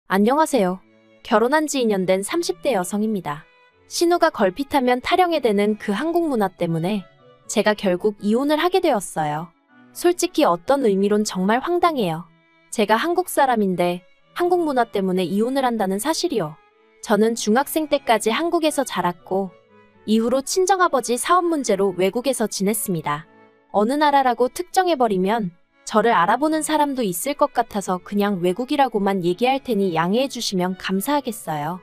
안녕하세요. 결혼한 지 2년 된 30대 여성입니다. 신우가 걸핏하면 타령에 대는 그 한국 문화 때문에 제가 결국 이혼을 하게 되었어요. 솔직히 어떤 의미론 정말 황당해요. 제가 한국 사람인데 한국 문화 때문에 이혼을 한다는 사실이요. 저는 중학생 때까지 한국에서 자랐고 이후로 친정아버지 사업 문제로 외국에서 지냈습니다. 어느 나라라고 특정해버리면 저를 알아보는 사람도 있을 것 같아서 그냥 외국이라고만 얘기할 테니 양해해 주시면 감사하겠어요.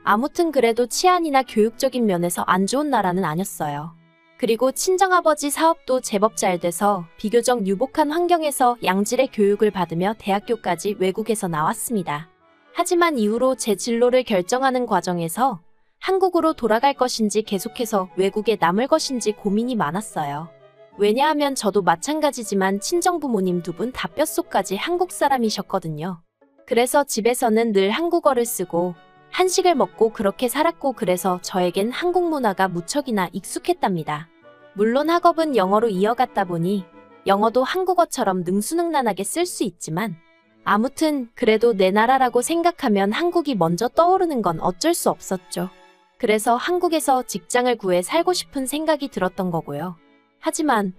아무튼 그래도 치안이나 교육적인 면에서 안 좋은 나라는 아니었어요. 그리고 친정아버지 사업도 제법 잘 돼서 비교적 유복한 환경에서 양질의 교육을 받으며 대학교까지 외국에서 나왔습니다. 하지만 이후로 제 진로를 결정하는 과정에서 한국으로 돌아갈 것인지 계속해서 외국에 남을 것인지 고민이 많았어요. 왜냐하면 저도 마찬가지지만 친정부모님 두 분 다 뼛속까지 한국 사람이셨거든요. 그래서 집에서는 늘 한국어를 쓰고 한식을 먹고 그렇게 살았고 그래서 저에겐 한국 문화가 무척이나 익숙했답니다. 물론 학업은 영어로 이어갔다 보니 영어도 한국어처럼 능수능란하게 쓸 수 있지만 아무튼 그래도 내 나라라고 생각하면 한국이 먼저 떠오르는 건 어쩔 수 없었죠. 그래서 한국에서 직장을 구해 살고 싶은 생각이 들었던 거고요. 하지만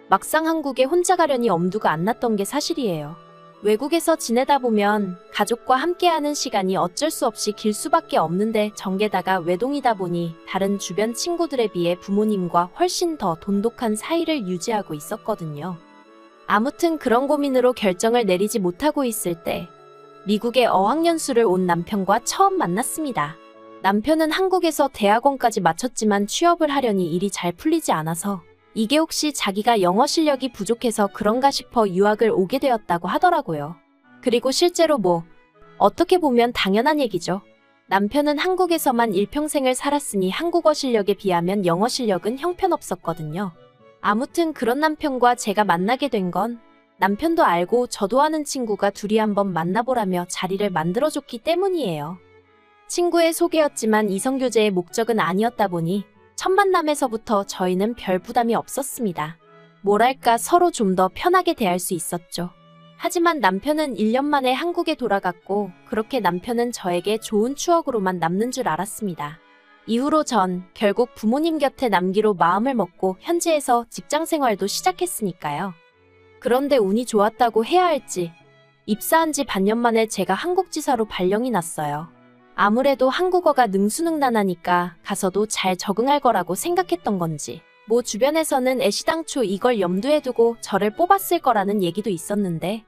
막상 한국에 혼자 가려니 엄두가 안 났던 게 사실이에요. 외국에서 지내다 보면 가족과 함께하는 시간이 어쩔 수 없이 길 수밖에 없는데 정게다가 외동이다 보니 다른 주변 친구들에 비해 부모님과 훨씬 더 돈독한 사이를 유지하고 있었거든요. 아무튼 그런 고민으로 결정을 내리지 못하고 있을 때 미국에 어학연수를 온 남편과 처음 만났습니다. 남편은 한국에서 대학원까지 마쳤지만 취업을 하려니 일이 잘 풀리지 않아서 이게 혹시 자기가 영어 실력이 부족해서 그런가 싶어 유학을 오게 되었다고 하더라고요. 그리고 실제로 어떻게 보면 당연한 얘기죠. 남편은 한국에서만 일평생을 살았으니 한국어 실력에 비하면 영어 실력은 형편없었거든요. 아무튼 그런 남편과 제가 만나게 된 건 남편도 알고 저도 아는 친구가 둘이 한번 만나보라며 자리를 만들어줬기 때문이에요. 친구의 소개였지만 이성교제의 목적은 아니었다 보니 첫 만남에서부터 저희는 별 부담이 없었습니다. 뭐랄까 서로 좀 더 편하게 대할 수 있었죠. 하지만 남편은 1년 만에 한국에 돌아갔고 그렇게 남편은 저에게 좋은 추억으로만 남는 줄 알았습니다. 이후로 전 결국 부모님 곁에 남기로 마음을 먹고 현지에서 직장 생활도 시작했으니까요. 그런데 운이 좋았다고 해야 할지 입사한 지 반년 만에 제가 한국지사로 발령이 났어요. 아무래도 한국어가 능수능란하니까 가서도 잘 적응할 거라고 생각했던 건지 주변에서는 애시당초 이걸 염두에 두고 저를 뽑았을 거라는 얘기도 있었는데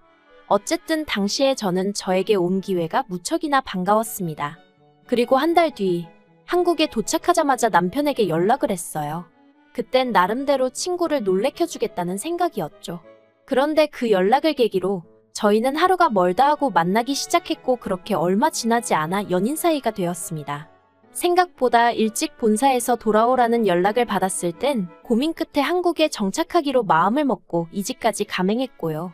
어쨌든 당시에 저는 저에게 온 기회가 무척이나 반가웠습니다. 그리고 한 달 뒤 한국에 도착하자마자 남편에게 연락을 했어요. 그땐 나름대로 친구를 놀래켜주겠다는 생각이었죠. 그런데 그 연락을 계기로 저희는 하루가 멀다 하고 만나기 시작했고 그렇게 얼마 지나지 않아 연인 사이가 되었습니다. 생각보다 일찍 본사에서 돌아오라는 연락을 받았을 땐 고민 끝에 한국에 정착하기로 마음을 먹고 이직까지 감행했고요.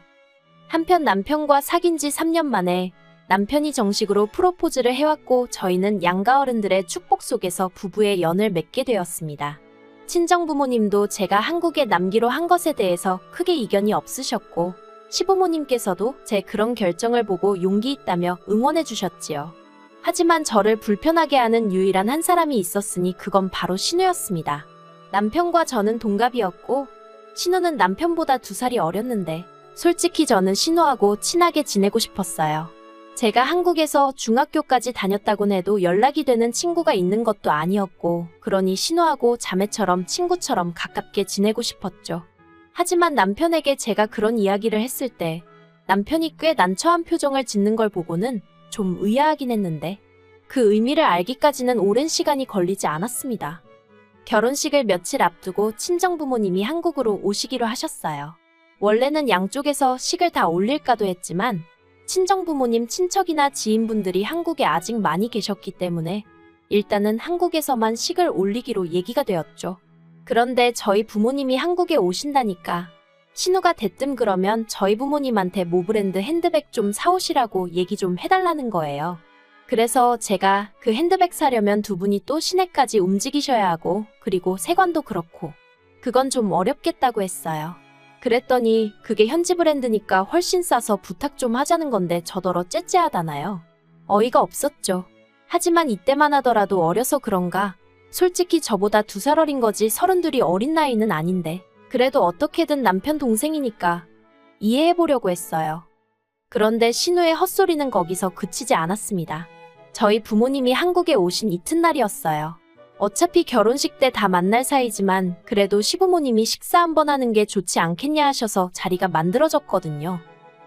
한편 남편과 사귄 지 3년 만에 남편이 정식으로 프로포즈를 해왔고 저희는 양가 어른들의 축복 속에서 부부의 연을 맺게 되었습니다. 친정부모님도 제가 한국에 남기로 한 것에 대해서 크게 이견이 없으셨고 시부모님께서도 제 그런 결정을 보고 용기 있다며 응원해 주셨지요. 하지만 저를 불편하게 하는 유일한 한 사람이 있었으니 그건 바로 신우였습니다. 남편과 저는 동갑이었고 신우는 남편보다 2살이 어렸는데 솔직히 저는 신우하고 친하게 지내고 싶었어요. 제가 한국에서 중학교까지 다녔다곤 해도 연락이 되는 친구가 있는 것도 아니었고 그러니 신우하고 자매처럼 친구처럼 가깝게 지내고 싶었죠. 하지만 남편에게 제가 그런 이야기를 했을 때 남편이 꽤 난처한 표정을 짓는 걸 보고는 좀 의아하긴 했는데 그 의미를 알기까지는 오랜 시간이 걸리지 않았습니다. 결혼식을 며칠 앞두고 친정부모님이 한국으로 오시기로 하셨어요. 원래는 양쪽에서 식을 다 올릴까도 했지만 친정부모님 친척이나 지인분들이 한국에 아직 많이 계셨기 때문에 일단은 한국에서만 식을 올리기로 얘기가 되었죠. 그런데 저희 부모님이 한국에 오신다니까 신우가 대뜸 그러면 저희 부모님한테 모브랜드 핸드백 좀 사오시라고 얘기 좀 해달라는 거예요. 그래서 제가 그 핸드백 사려면 두 분이 또 시내까지 움직이셔야 하고 그리고 세관도 그렇고 그건 좀 어렵겠다고 했어요. 그랬더니 그게 현지 브랜드니까 훨씬 싸서 부탁 좀 하자는 건데 저더러 째째하다나요. 어이가 없었죠. 하지만 이때만 하더라도 어려서 그런가. 솔직히 저보다 2살 어린 거지 32이 어린 나이는 아닌데. 그래도 어떻게든 남편 동생이니까 이해해보려고 했어요. 그런데 신우의 헛소리는 거기서 그치지 않았습니다. 저희 부모님이 한국에 오신 이튿날이었어요. 어차피 결혼식 때 다 만날 사이지만 그래도 시부모님이 식사 한번 하는 게 좋지 않겠냐 하셔서 자리가 만들어졌거든요.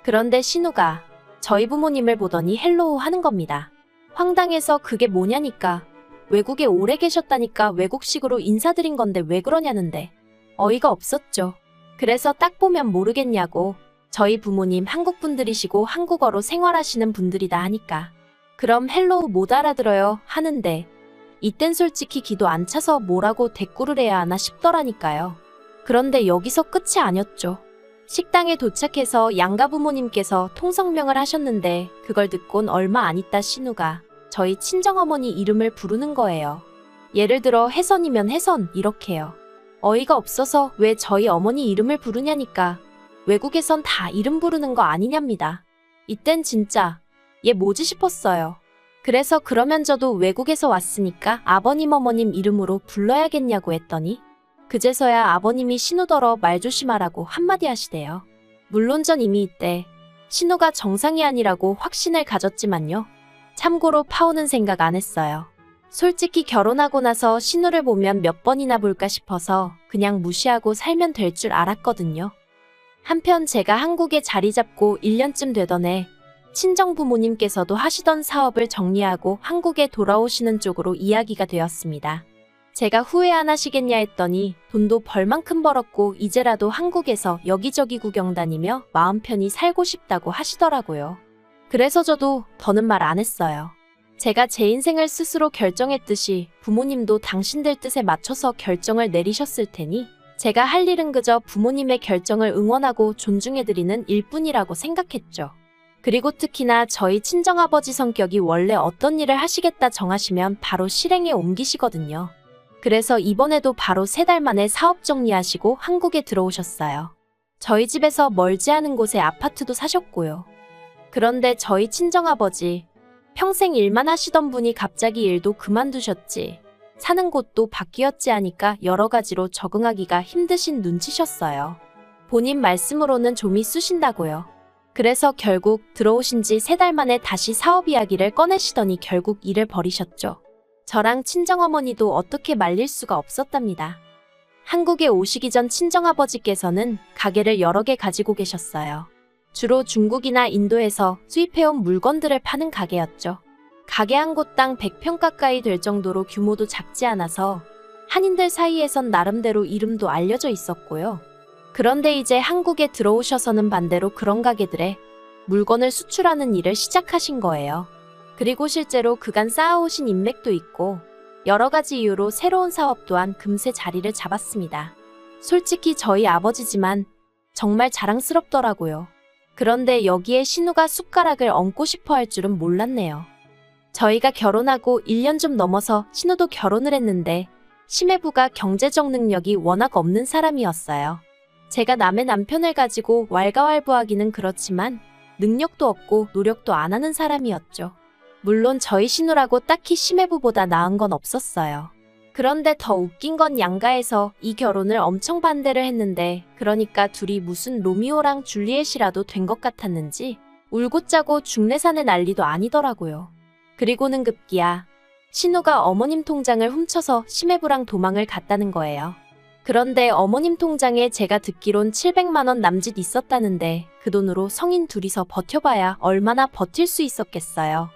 그런데 신우가 저희 부모님을 보더니 헬로우 하는 겁니다. 황당해서 그게 뭐냐니까. 외국에 오래 계셨다니까 외국식으로 인사드린 건데 왜 그러냐는데. 어이가 없었죠. 그래서 딱 보면 모르겠냐고. 저희 부모님 한국 분들이시고 한국어로 생활하시는 분들이다 하니까. 그럼 헬로우 못 알아들어요 하는데 이땐 솔직히 기도 안 차서 뭐라고 대꾸를 해야 하나 싶더라니까요. 그런데 여기서 끝이 아니었죠. 식당에 도착해서 양가 부모님께서 통성명을 하셨는데 그걸 듣곤 얼마 안 있다 신우가 저희 친정어머니 이름을 부르는 거예요. 예를 들어 혜선이면 혜선 이렇게요. 어이가 없어서 왜 저희 어머니 이름을 부르냐니까. 외국에선 다 이름 부르는 거 아니냐입니다. 이땐 진짜 얘 뭐지 싶었어요. 그래서 그러면 저도 외국에서 왔으니까 아버님 어머님 이름으로 불러야겠냐고 했더니 그제서야 아버님이 신우더러 말 조심하라고 한마디 하시대요. 물론 전 이미 이때 신우가 정상이 아니라고 확신을 가졌지만요. 참고로 파혼은 생각 안 했어요. 솔직히 결혼하고 나서 신우를 보면 몇 번이나 볼까 싶어서 그냥 무시하고 살면 될 줄 알았거든요. 한편 제가 한국에 자리 잡고 1년쯤 되던 해 친정 부모님께서도 하시던 사업을 정리하고 한국에 돌아오시는 쪽으로 이야기가 되었습니다. 제가 후회 안 하시겠냐 했더니 돈도 벌만큼 벌었고 이제라도 한국에서 여기저기 구경 다니며 마음 편히 살고 싶다고 하시더라고요. 그래서 저도 더는 말 안 했어요. 제가 제 인생을 스스로 결정했듯이 부모님도 당신들 뜻에 맞춰서 결정을 내리셨을 테니 제가 할 일은 그저 부모님의 결정을 응원하고 존중해드리는 일뿐이라고 생각했죠. 그리고 특히나 저희 친정아버지 성격이 원래 어떤 일을 하시겠다 정하시면 바로 실행에 옮기시거든요. 그래서 이번에도 바로 3달 만에 사업 정리하시고 한국에 들어오셨어요. 저희 집에서 멀지 않은 곳에 아파트도 사셨고요. 그런데 저희 친정아버지 평생 일만 하시던 분이 갑자기 일도 그만두셨지. 사는 곳도 바뀌었지 하니까 여러 가지로 적응하기가 힘드신 눈치셨어요. 본인 말씀으로는 좀이 쑤신다고요. 그래서 결국 들어오신 지 3달 만에 다시 사업 이야기를 꺼내시더니 결국 일을 버리셨죠. 저랑 친정어머니도 어떻게 말릴 수가 없었답니다. 한국에 오시기 전 친정아버지께서는 가게를 여러 개 가지고 계셨어요. 주로 중국이나 인도에서 수입해온 물건들을 파는 가게였죠. 가게 한 곳당 100평 가까이 될 정도로 규모도 작지 않아서 한인들 사이에선 나름대로 이름도 알려져 있었고요. 그런데 이제 한국에 들어오셔서는 반대로 그런 가게들에 물건을 수출하는 일을 시작하신 거예요. 그리고 실제로 그간 쌓아오신 인맥도 있고 여러 가지 이유로 새로운 사업 또한 금세 자리를 잡았습니다. 솔직히 저희 아버지지만 정말 자랑스럽더라고요. 그런데 여기에 신우가 숟가락을 얹고 싶어 할 줄은 몰랐네요. 저희가 결혼하고 1년 좀 넘어서 신우도 결혼을 했는데 시매부가 경제적 능력이 워낙 없는 사람이었어요. 제가 남의 남편을 가지고 왈가왈부하기는 그렇지만 능력도 없고 노력도 안 하는 사람이었죠. 물론 저희 신우라고 딱히 시매부보다 나은 건 없었어요. 그런데 더 웃긴 건 양가에서 이 결혼을 엄청 반대를 했는데 그러니까 둘이 무슨 로미오랑 줄리엣이라도 된 것 같았는지 울고 짜고 중내산의 난리도 아니더라고요. 그리고는 급기야 신우가 어머님 통장을 훔쳐서 시매부랑 도망을 갔다는 거예요. 그런데 어머님 통장에 제가 듣기론 700만 원 남짓 있었다는데 그 돈으로 성인 둘이서 버텨봐야 얼마나 버틸 수 있었겠어요.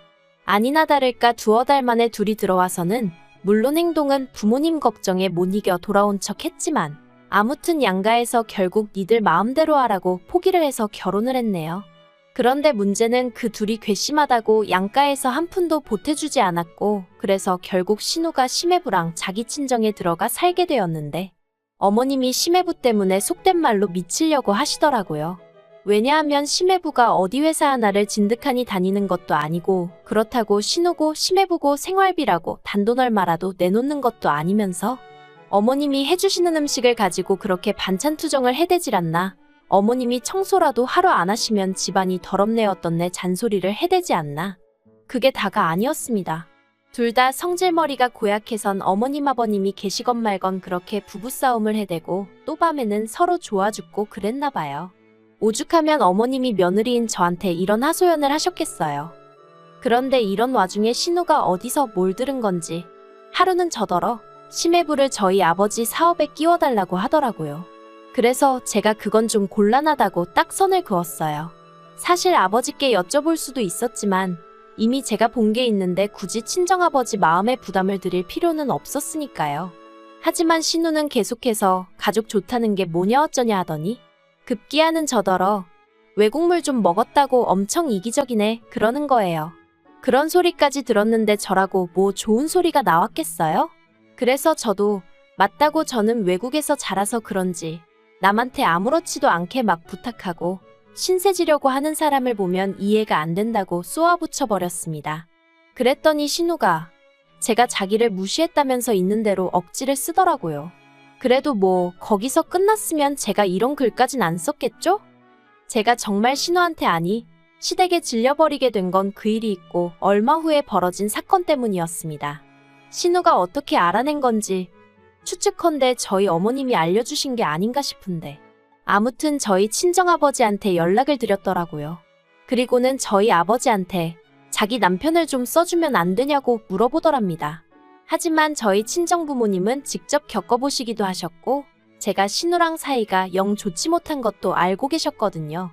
아니나 다를까 2달 만에 둘이 들어와서는 물론 행동은 부모님 걱정에 못 이겨 돌아온 척 했지만 아무튼 양가에서 결국 니들 마음대로 하라고 포기를 해서 결혼을 했네요. 그런데 문제는 그 둘이 괘씸하다고 양가에서 한 푼도 보태주지 않았고 그래서 결국 신우가 시매부랑 자기 친정에 들어가 살게 되었는데 어머님이 시매부 때문에 속된 말로 미치려고 하시더라고요. 왜냐하면 시매부가 어디 회사 하나를 진득하니 다니는 것도 아니고 그렇다고 신우고 시매부고 생활비라고 단돈 얼마라도 내놓는 것도 아니면서 어머님이 해주시는 음식을 가지고 그렇게 반찬 투정을 해대질 않나. 어머님이 청소라도 하루 안 하시면 집안이 더럽네 어떻네 잔소리를 해대지 않나. 그게 다가 아니었습니다. 둘 다 성질머리가 고약해선 어머님 아버님이 계시건 말건 그렇게 부부싸움을 해대고 또 밤에는 서로 좋아 죽고 그랬나 봐요. 오죽하면 어머님이 며느리인 저한테 이런 하소연을 하셨겠어요. 그런데 이런 와중에 신우가 어디서 뭘 들은 건지 하루는 저더러 심해부를 저희 아버지 사업에 끼워달라고 하더라고요. 그래서 제가 그건 좀 곤란하다고 딱 선을 그었어요. 사실 아버지께 여쭤볼 수도 있었지만 이미 제가 본 게 있는데 굳이 친정아버지 마음에 부담을 드릴 필요는 없었으니까요. 하지만 신우는 계속해서 가족 좋다는 게 뭐냐 어쩌냐 하더니 급기야는 저더러 외국물 좀 먹었다고 엄청 이기적이네 그러는 거예요. 그런 소리까지 들었는데 저라고 뭐 좋은 소리가 나왔겠어요? 그래서 저도 맞다고 저는 외국에서 자라서 그런지 남한테 아무렇지도 않게 막 부탁하고 신세지려고 하는 사람을 보면 이해가 안 된다고 쏘아붙여버렸습니다. 그랬더니 신우가 제가 자기를 무시했다면서 있는 대로 억지를 쓰더라고요. 그래도 뭐 거기서 끝났으면 제가 이런 글까진 안 썼겠죠? 제가 정말 신우한테 아니 시댁에 질려버리게 된 건 그 일이 있고 얼마 후에 벌어진 사건 때문이었습니다. 신우가 어떻게 알아낸 건지 추측컨대 저희 어머님이 알려주신 게 아닌가 싶은데 아무튼 저희 친정아버지한테 연락을 드렸더라고요. 그리고는 저희 아버지한테 자기 남편을 좀 써주면 안 되냐고 물어보더랍니다. 하지만 저희 친정부모님은 직접 겪어보시기도 하셨고 제가 신우랑 사이가 영 좋지 못한 것도 알고 계셨거든요.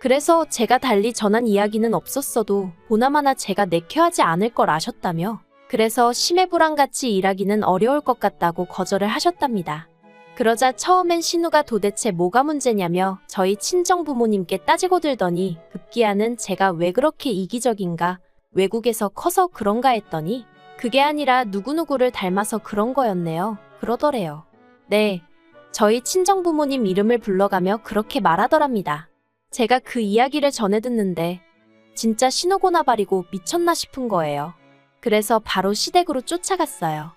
그래서 제가 달리 전한 이야기는 없었어도 보나마나 제가 내켜하지 않을 걸 아셨다며 그래서 심해부랑 같이 일하기는 어려울 것 같다고 거절을 하셨답니다. 그러자 처음엔 신우가 도대체 뭐가 문제냐며 저희 친정부모님께 따지고 들더니 급기야는 제가 왜 그렇게 이기적인가 외국에서 커서 그런가 했더니 그게 아니라 누구누구를 닮아서 그런 거였네요. 그러더래요. 네, 저희 친정부모님 이름을 불러가며 그렇게 말하더랍니다. 제가 그 이야기를 전해 듣는데 진짜 신우고나 바리고 미쳤나 싶은 거예요. 그래서 바로 시댁으로 쫓아갔어요.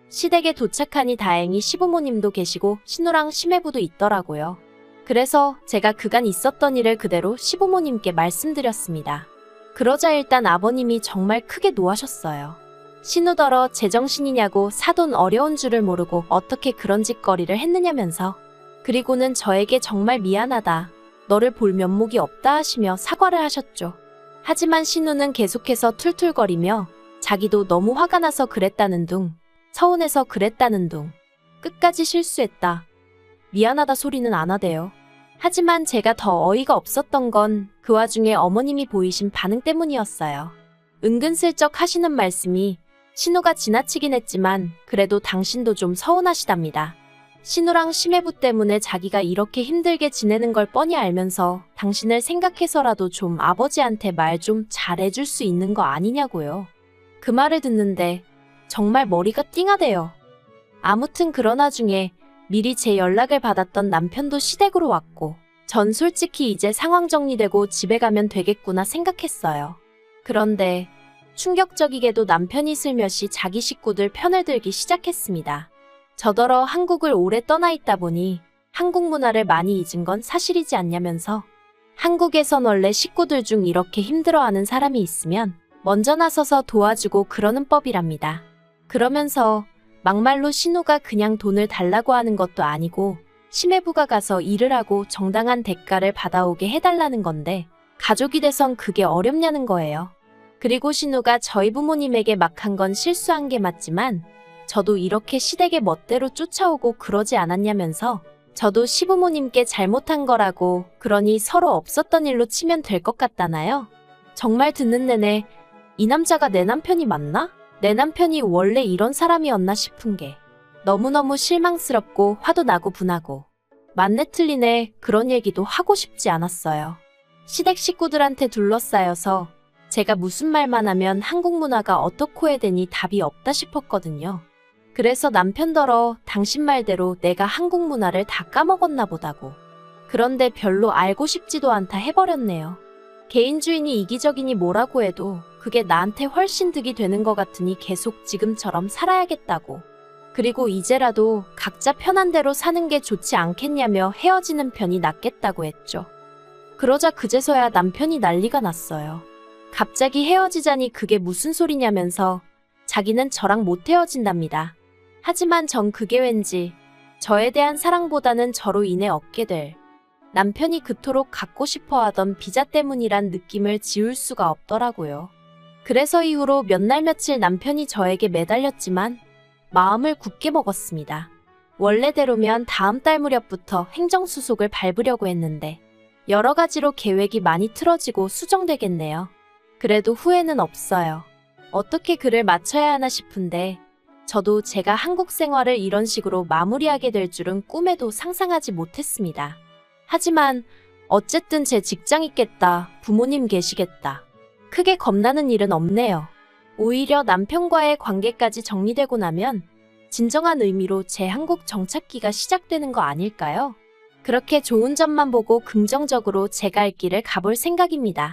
시댁에 도착하니 다행히 시부모님도 계시고 신우랑 심해부도 있더라고요. 그래서 제가 그간 있었던 일을 그대로 시부모님께 말씀드렸습니다. 그러자 일단 아버님이 정말 크게 노하셨어요. 신우더러 제정신이냐고 사돈 어려운 줄을 모르고 어떻게 그런 짓거리를 했느냐면서 그리고는 저에게 정말 미안하다. 너를 볼 면목이 없다 하시며 사과를 하셨죠. 하지만 신우는 계속해서 툴툴거리며 자기도 너무 화가 나서 그랬다는 둥 서운해서 그랬다는 둥 끝까지 실수했다. 미안하다 소리는 안 하대요. 하지만 제가 더 어이가 없었던 건 그 와중에 어머님이 보이신 반응 때문이었어요. 은근슬쩍 하시는 말씀이 신우가 지나치긴 했지만 그래도 당신도 좀 서운하시답니다. 신우랑 심해부 때문에 자기가 이렇게 힘들게 지내는 걸 뻔히 알면서 당신을 생각해서라도 좀 아버지한테 말 좀 잘해줄 수 있는 거 아니냐고요. 그 말을 듣는데 정말 머리가 띵하대요. 아무튼 그런 와중에 미리 제 연락을 받았던 남편도 시댁으로 왔고 전 솔직히 이제 상황 정리되고 집에 가면 되겠구나 생각했어요. 그런데 충격적이게도 남편이 슬며시 자기 식구들 편을 들기 시작했습니다. 저더러 한국을 오래 떠나 있다 보니 한국 문화를 많이 잊은 건 사실이지 않냐면서 한국에선 원래 식구들 중 이렇게 힘들어하는 사람이 있으면 먼저 나서서 도와주고 그러는 법이랍니다. 그러면서 막말로 신우가 그냥 돈을 달라고 하는 것도 아니고 심해부가 가서 일을 하고 정당한 대가를 받아오게 해달라는 건데 가족이 돼선 그게 어렵냐는 거예요. 그리고 신우가 저희 부모님에게 막 한 건 실수한 게 맞지만 저도 이렇게 시댁의 멋대로 쫓아오고 그러지 않았냐면서 저도 시부모님께 잘못한 거라고 그러니 서로 없었던 일로 치면 될 것 같다나요? 정말 듣는 내내 이 남자가 내 남편이 맞나? 내 남편이 원래 이런 사람이었나 싶은 게 너무너무 실망스럽고 화도 나고 분하고 맞네 틀리네 그런 얘기도 하고 싶지 않았어요. 시댁 식구들한테 둘러싸여서 제가 무슨 말만 하면 한국 문화가 어떻고 해대니 답이 없다 싶었거든요. 그래서 남편더러 당신 말대로 내가 한국 문화를 다 까먹었나 보다고. 그런데 별로 알고 싶지도 않다 해버렸네요. 개인주의니 이기적이니 뭐라고 해도 그게 나한테 훨씬 득이 되는 것 같으니 계속 지금처럼 살아야겠다고. 그리고 이제라도 각자 편한 대로 사는 게 좋지 않겠냐며 헤어지는 편이 낫겠다고 했죠. 그러자 그제서야 남편이 난리가 났어요. 갑자기 헤어지자니 그게 무슨 소리냐면서 자기는 저랑 못 헤어진답니다. 하지만 전 그게 왠지 저에 대한 사랑보다는 저로 인해 얻게 될 남편이 그토록 갖고 싶어 하던 비자 때문이란 느낌을 지울 수가 없더라고요. 그래서 이후로 몇 날 며칠 남편이 저에게 매달렸지만 마음을 굳게 먹었습니다. 원래대로면 다음 달 무렵부터 행정수속을 밟으려고 했는데 여러 가지로 계획이 많이 틀어지고 수정되겠네요. 그래도 후회는 없어요. 어떻게 글을 맞춰야 하나 싶은데 저도 제가 한국 생활을 이런 식으로 마무리하게 될 줄은 꿈에도 상상하지 못했습니다. 하지만 어쨌든 제 직장 있겠다, 부모님 계시겠다. 크게 겁나는 일은 없네요. 오히려 남편과의 관계까지 정리되고 나면 진정한 의미로 제 한국 정착기가 시작되는 거 아닐까요? 그렇게 좋은 점만 보고 긍정적으로 제가 할 길을 가볼 생각입니다.